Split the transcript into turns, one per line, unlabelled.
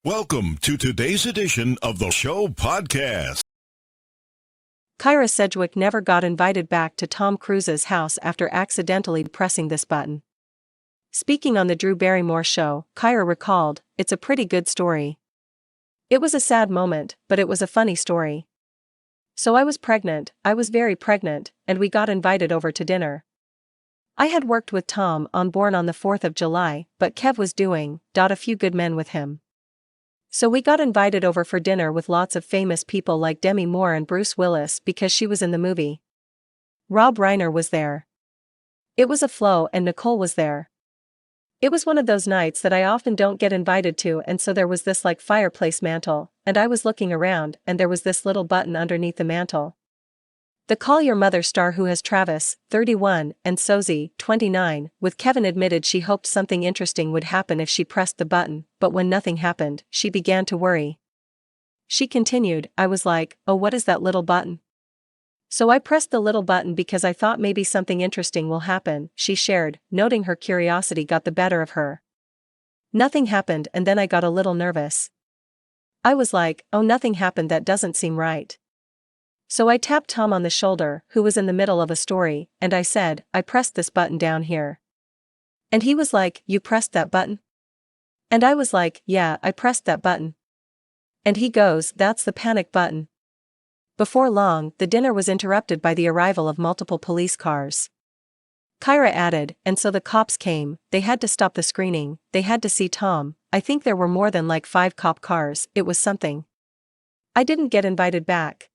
Welcome to today's edition of the show podcast.
Kyra Sedgwick never got invited back to Tom Cruise's house after accidentally pressing this button. Speaking on the Drew Barrymore show, Kyra recalled, "It's a pretty good story. It was a sad moment, but it was a funny story. So I was very pregnant, and we got invited over to dinner. I had worked with Tom on Born on the 4th of July, but Kev was doing A Few Good Men with him. So we got invited over for dinner with lots of famous people like Demi Moore and Bruce Willis because she was in the movie. Rob Reiner was there. It was a flow and Nicole was there. It was one of those nights that I often don't get invited to, and so there was this fireplace mantle, and I was looking around and there was this little button underneath the mantle. The Call Your Mother star who has Travis, 31, and Sosie, 29, with Kevin admitted she hoped something interesting would happen if she pressed the button, but when nothing happened, she began to worry. She continued, "I was like, oh, what is that little button? So I pressed the little button because I thought maybe something interesting will happen," she shared, noting her curiosity got the better of her. "Nothing happened and then I got a little nervous. I was like, oh, nothing happened, that doesn't seem right. So I tapped Tom on the shoulder, who was in the middle of a story, and I said, I pressed this button down here. And he was like, you pressed that button? And I was like, yeah, I pressed that button. And he goes, that's the panic button." Before long, the dinner was interrupted by the arrival of multiple police cars. Kyra added, and so the cops came, they had to stop the screening, they had to see Tom. I think there were more than 5 cop cars, it was something. I didn't get invited back.